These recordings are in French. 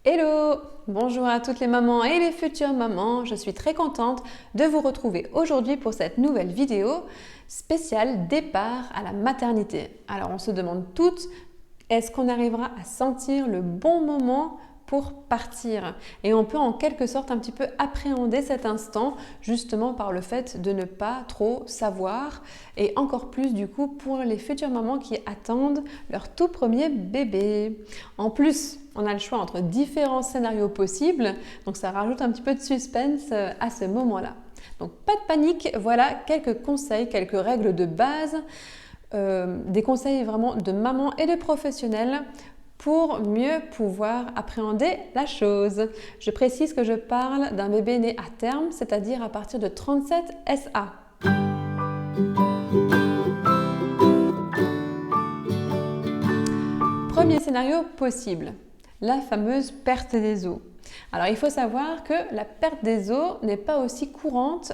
Hello! Bonjour à toutes les mamans et les futures mamans, je suis très contente de vous retrouver aujourd'hui pour cette nouvelle vidéo spéciale départ à la maternité. Alors on se demande toutes, est-ce qu'on arrivera à sentir le bon moment pour partir? Et on peut en quelque sorte un petit peu appréhender cet instant justement par le fait de ne pas trop savoir et encore plus du coup pour les futures mamans qui attendent leur tout premier bébé. En plus, on a le choix entre différents scénarios possibles, donc ça rajoute un petit peu de suspense à ce moment-là. Donc pas de panique, voilà quelques conseils, quelques règles de base, des conseils vraiment de maman et de professionnels pour mieux pouvoir appréhender la chose. Je précise que je parle d'un bébé né à terme, c'est-à-dire à partir de 37 SA. Premier scénario possible, la fameuse perte des os. Alors il faut savoir que la perte des os n'est pas aussi courante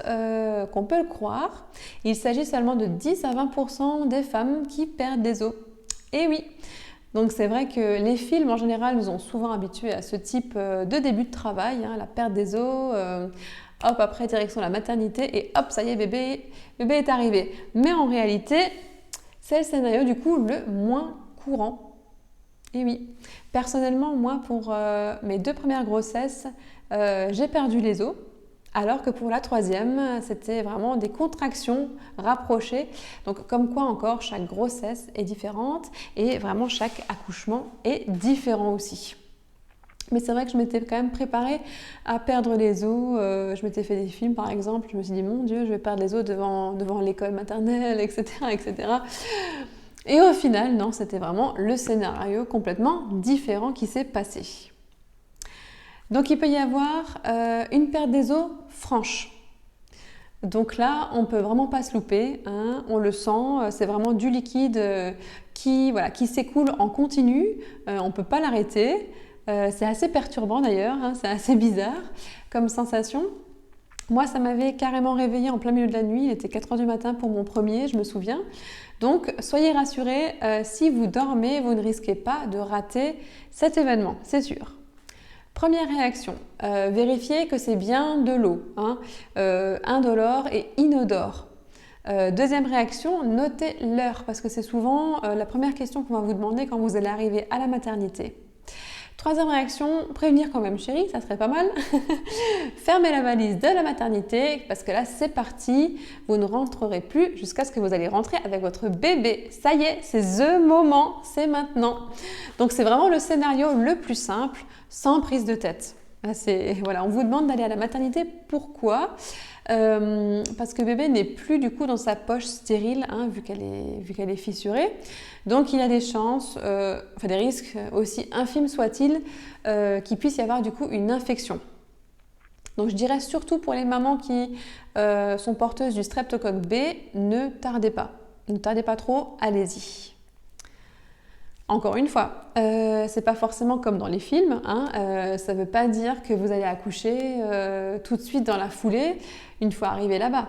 qu'on peut le croire. Il s'agit seulement de 10 à 20% des femmes qui perdent des os. Et oui, donc c'est vrai que les films en général nous ont souvent habitués à ce type de début de travail, la perte des os, hop après direction la maternité et hop ça y est bébé est arrivé. Mais en réalité c'est le scénario du coup le moins courant. Et oui, personnellement, moi, pour mes 2 premières grossesses, j'ai perdu les os, alors que pour la 3e, c'était vraiment des contractions rapprochées. Donc, comme quoi encore, chaque grossesse est différente et vraiment chaque accouchement est différent aussi. Mais c'est vrai que je m'étais quand même préparée à perdre les os. Je m'étais fait des films, par exemple. Je me suis dit, mon Dieu, je vais perdre les os devant l'école maternelle, etc., etc. Et au final, non, c'était vraiment le scénario complètement différent qui s'est passé. Donc il peut y avoir une perte des os franche. Donc là, on ne peut vraiment pas se louper, on le sent, c'est vraiment du liquide qui s'écoule en continu, on ne peut pas l'arrêter. C'est assez perturbant d'ailleurs, c'est assez bizarre comme sensation. Moi, ça m'avait carrément réveillée en plein milieu de la nuit, il était 4h du matin pour mon premier, je me souviens. Donc, soyez rassurés, si vous dormez, vous ne risquez pas de rater cet événement, c'est sûr. Première réaction, vérifiez que c'est bien de l'eau, indolore et inodore. Deuxième réaction, notez l'heure, parce que c'est souvent la première question qu'on va vous demander quand vous allez arriver à la maternité. Troisième réaction, prévenir quand même chérie, ça serait pas mal. Fermez la valise de la maternité parce que là c'est parti, vous ne rentrerez plus jusqu'à ce que vous allez rentrer avec votre bébé. Ça y est, c'est the moment, c'est maintenant. Donc c'est vraiment le scénario le plus simple, sans prise de tête. On vous demande d'aller à la maternité, pourquoi ? Parce que bébé n'est plus du coup dans sa poche stérile, vu qu'elle est fissurée. Donc il y a des chances, des risques aussi infimes soient-ils, qu'il puisse y avoir du coup une infection. Donc je dirais surtout pour les mamans qui sont porteuses du streptocoque B, ne tardez pas trop, allez-y. Encore une fois, c'est pas forcément comme dans les films, ça ne veut pas dire que vous allez accoucher tout de suite dans la foulée, une fois arrivé là-bas,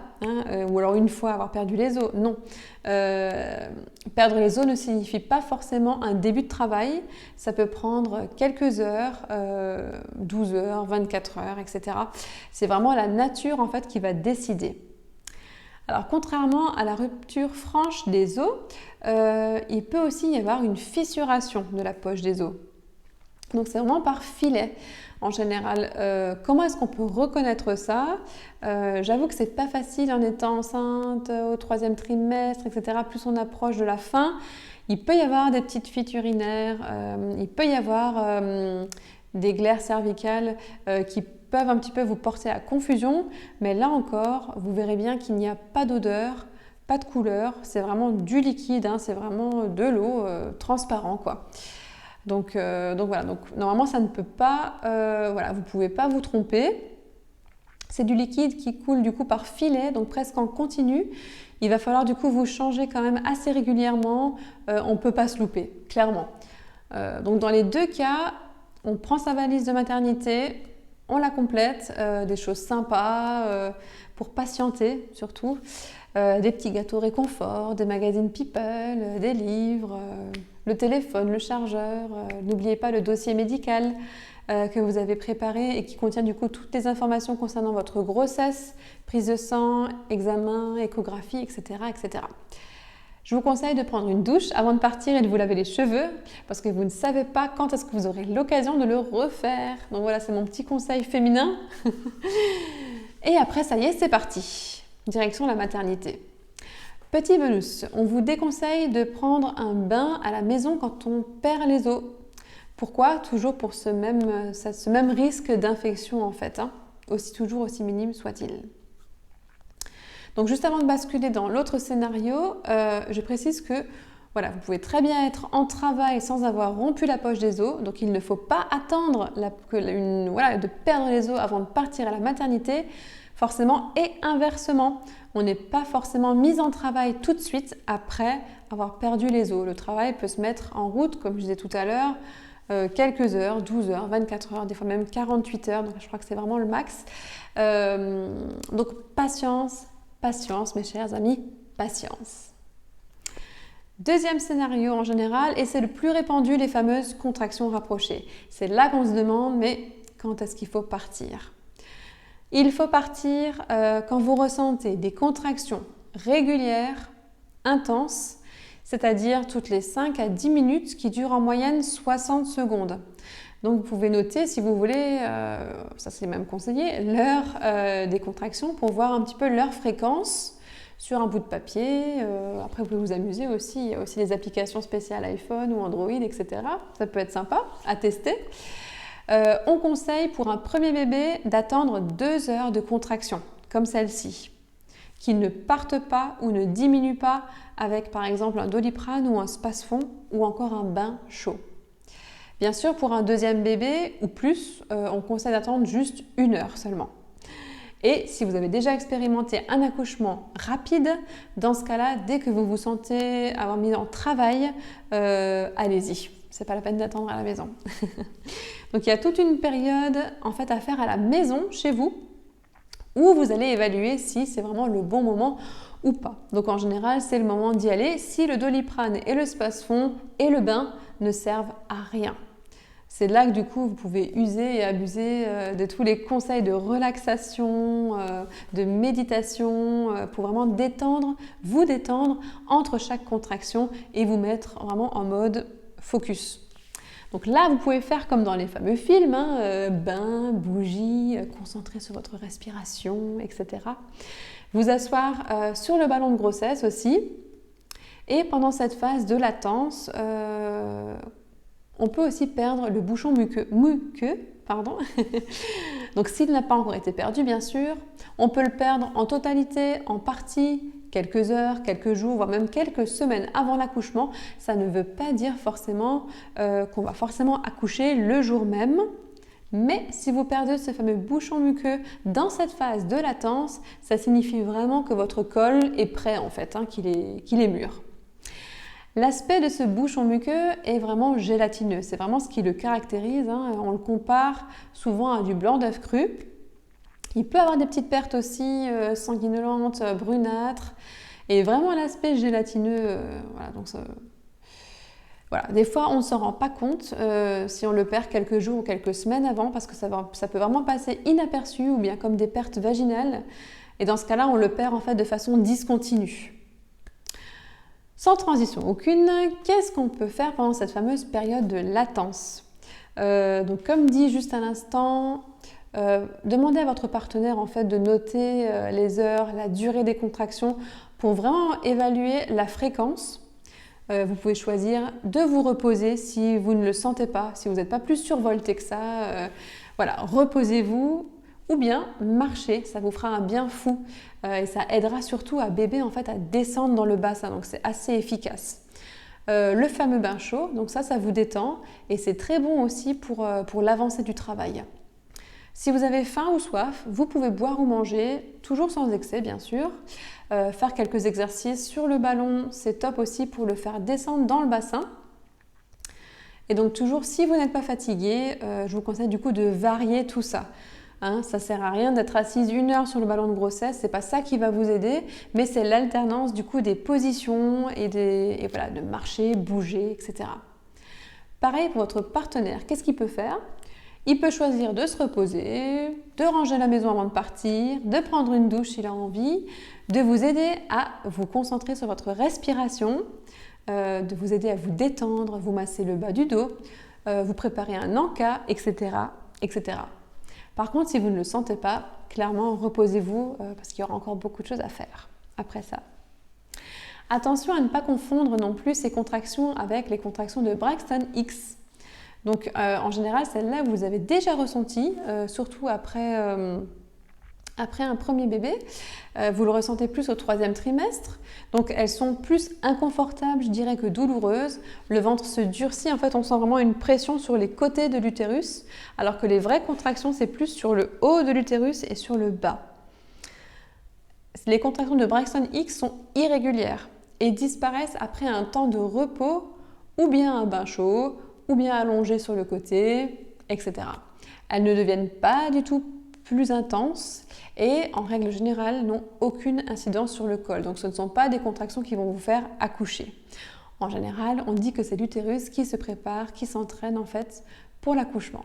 ou alors une fois avoir perdu les os, non. Perdre les os ne signifie pas forcément un début de travail, ça peut prendre quelques heures, 12 heures, 24 heures, etc. C'est vraiment la nature en fait qui va décider. Alors contrairement à la rupture franche des os, il peut aussi y avoir une fissuration de la poche des os. Donc c'est vraiment par filet en général. Comment est-ce qu'on peut reconnaître ça ? J'avoue que c'est pas facile en étant enceinte au 3e trimestre, etc. Plus on approche de la fin, il peut y avoir des petites fuites urinaires, il peut y avoir des glaires cervicales qui peuvent un petit peu vous porter à confusion, mais là encore, vous verrez bien qu'il n'y a pas d'odeur, pas de couleur, c'est vraiment du liquide, c'est vraiment de l'eau transparent quoi. Donc voilà, donc normalement ça ne peut pas, vous ne pouvez pas vous tromper. C'est du liquide qui coule du coup par filet, donc presque en continu. Il va falloir du coup vous changer quand même assez régulièrement, on ne peut pas se louper, clairement. Donc dans les 2 cas, on prend sa valise de maternité, on la complète, des choses sympas pour patienter surtout, des petits gâteaux réconfort, des magazines People, des livres, le téléphone, le chargeur, n'oubliez pas le dossier médical, que vous avez préparé et qui contient du coup toutes les informations concernant votre grossesse, prise de sang, examen, échographie, etc., etc. Je vous conseille de prendre une douche avant de partir et de vous laver les cheveux parce que vous ne savez pas quand est-ce que vous aurez l'occasion de le refaire. Donc voilà, c'est mon petit conseil féminin. Et après, ça y est, c'est parti. Direction la maternité. Petit bonus, on vous déconseille de prendre un bain à la maison quand on perd les os. Pourquoi? Toujours pour ce même risque d'infection en fait, toujours aussi minime soit-il. Donc juste avant de basculer dans l'autre scénario, je précise que voilà, vous pouvez très bien être en travail sans avoir rompu la poche des os. Donc il ne faut pas attendre de perdre les os avant de partir à la maternité, forcément, et inversement. On n'est pas forcément mis en travail tout de suite après avoir perdu les os. Le travail peut se mettre en route, comme je disais tout à l'heure, quelques heures, 12 heures, 24 heures, des fois même 48 heures. Donc je crois que c'est vraiment le max. Donc patience. Patience, mes chers amis, patience. Deuxième scénario en général, et c'est le plus répandu, les fameuses contractions rapprochées. C'est là qu'on se demande, mais quand est-ce qu'il faut partir? Il faut partir quand vous ressentez des contractions régulières, intenses, c'est-à-dire toutes les 5 à 10 minutes qui durent en moyenne 60 secondes. Donc vous pouvez noter, si vous voulez, ça c'est même conseillé, l'heure des contractions pour voir un petit peu leur fréquence sur un bout de papier. Après vous pouvez vous amuser aussi, il y a aussi des applications spéciales iPhone ou Android, etc. Ça peut être sympa à tester. On conseille pour un premier bébé d'attendre 2 heures de contraction, comme celle-ci, qui ne partent pas ou ne diminuent pas avec par exemple un Doliprane ou un Spasfon ou encore un bain chaud. Bien sûr, pour un deuxième bébé ou plus, on conseille d'attendre juste 1 heure seulement. Et si vous avez déjà expérimenté un accouchement rapide, dans ce cas-là, dès que vous vous sentez avoir mis en travail, allez-y. C'est pas la peine d'attendre à la maison. Donc il y a toute une période en fait à faire à la maison chez vous où vous allez évaluer si c'est vraiment le bon moment ou pas. Donc en général, c'est le moment d'y aller si le Doliprane et le Spasfon et le bain ne servent à rien. C'est là que du coup, vous pouvez user et abuser de tous les conseils de relaxation, de méditation pour vraiment vous détendre entre chaque contraction et vous mettre vraiment en mode focus. Donc là, vous pouvez faire comme dans les fameux films, bain, bougie, concentrer sur votre respiration, etc. Vous asseoir sur le ballon de grossesse aussi. Et pendant cette phase de latence, on peut aussi perdre le bouchon muqueux. Donc s'il n'a pas encore été perdu, bien sûr, on peut le perdre en totalité, en partie, quelques heures, quelques jours, voire même quelques semaines avant l'accouchement. Ça ne veut pas dire forcément qu'on va forcément accoucher le jour même. Mais si vous perdez ce fameux bouchon muqueux dans cette phase de latence, ça signifie vraiment que votre col est prêt en fait, qu'il est mûr. L'aspect de ce bouchon muqueux est vraiment gélatineux. C'est vraiment ce qui le caractérise. On le compare souvent à du blanc d'œuf cru. Il peut avoir des petites pertes aussi sanguinolentes, brunâtres. Et vraiment l'aspect gélatineux. Des fois, on ne s'en rend pas compte si on le perd quelques jours ou quelques semaines avant parce que ça peut vraiment passer inaperçu ou bien comme des pertes vaginales. Et dans ce cas-là, on le perd en fait de façon discontinue. Sans transition aucune, qu'est-ce qu'on peut faire pendant cette fameuse période de latence? Donc comme dit juste à l'instant, demandez à votre partenaire en fait de noter les heures, la durée des contractions pour vraiment évaluer la fréquence. Vous pouvez choisir de vous reposer si vous ne le sentez pas, si vous n'êtes pas plus survolté que ça. Reposez-vous. Ou bien marcher, ça vous fera un bien fou et ça aidera surtout à bébé en fait à descendre dans le bassin, donc c'est assez efficace. Le fameux bain chaud, donc ça vous détend et c'est très bon aussi pour l'avancée du travail. Si vous avez faim ou soif, vous pouvez boire ou manger, toujours sans excès bien sûr. Faire quelques exercices sur le ballon, c'est top aussi pour le faire descendre dans le bassin. Et donc toujours, si vous n'êtes pas fatigué, je vous conseille du coup de varier tout ça. Ça ne sert à rien d'être assise 1 heure sur le ballon de grossesse, c'est pas ça qui va vous aider, mais c'est l'alternance du coup des positions et de marcher, bouger, etc. Pareil pour votre partenaire, qu'est-ce qu'il peut faire? Il peut choisir de se reposer, de ranger la maison avant de partir, de prendre une douche s'il a envie, de vous aider à vous concentrer sur votre respiration, de vous aider à vous détendre, vous masser le bas du dos, vous préparer un encas, etc., etc. Par contre, si vous ne le sentez pas, clairement, reposez-vous parce qu'il y aura encore beaucoup de choses à faire après ça. Attention à ne pas confondre non plus ces contractions avec les contractions de Braxton Hicks. Donc, en général, celles-là, vous avez déjà ressenti, surtout après un premier bébé. Vous le ressentez plus au 3e trimestre. Donc, elles sont plus inconfortables, je dirais, que douloureuses. Le ventre se durcit. En fait, on sent vraiment une pression sur les côtés de l'utérus, alors que les vraies contractions, c'est plus sur le haut de l'utérus et sur le bas. Les contractions de Braxton Hicks sont irrégulières et disparaissent après un temps de repos ou bien un bain chaud, ou bien allongé sur le côté, etc. Elles ne deviennent pas du tout plus intenses et en règle générale n'ont aucune incidence sur le col. Donc ce ne sont pas des contractions qui vont vous faire accoucher. En général, on dit que c'est l'utérus qui se prépare, qui s'entraîne en fait pour l'accouchement.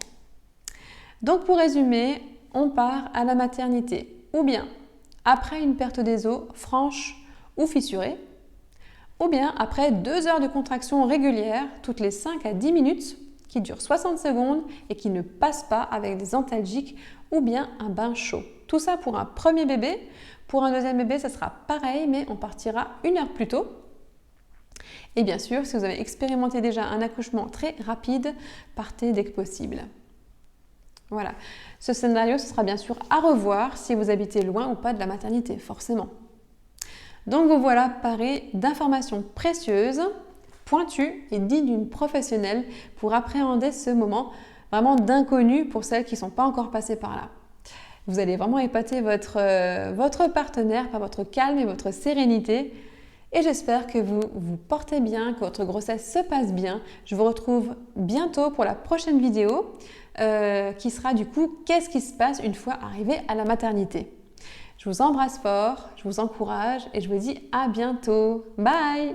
Donc pour résumer, on part à la maternité ou bien après une perte des os franche ou fissurée, ou bien après 2 heures de contraction régulières, toutes les 5 à 10 minutes, qui durent 60 secondes et qui ne passent pas avec des antalgiques ou bien un bain chaud. Tout ça pour un premier bébé. Pour un deuxième bébé, ça sera pareil, mais on partira 1 heure plus tôt. Et bien sûr, si vous avez expérimenté déjà un accouchement très rapide, partez dès que possible. Voilà. Ce scénario, ce sera bien sûr à revoir si vous habitez loin ou pas de la maternité, forcément. Donc vous voilà parés d'informations précieuses, pointues et dignes d'une professionnelle pour appréhender ce moment vraiment d'inconnu pour celles qui ne sont pas encore passées par là. Vous allez vraiment épater votre partenaire par votre calme et votre sérénité. Et j'espère que vous vous portez bien, que votre grossesse se passe bien. Je vous retrouve bientôt pour la prochaine vidéo qui sera du coup « Qu'est-ce qui se passe une fois arrivé à la maternité ?» Je vous embrasse fort, je vous encourage et je vous dis à bientôt. Bye!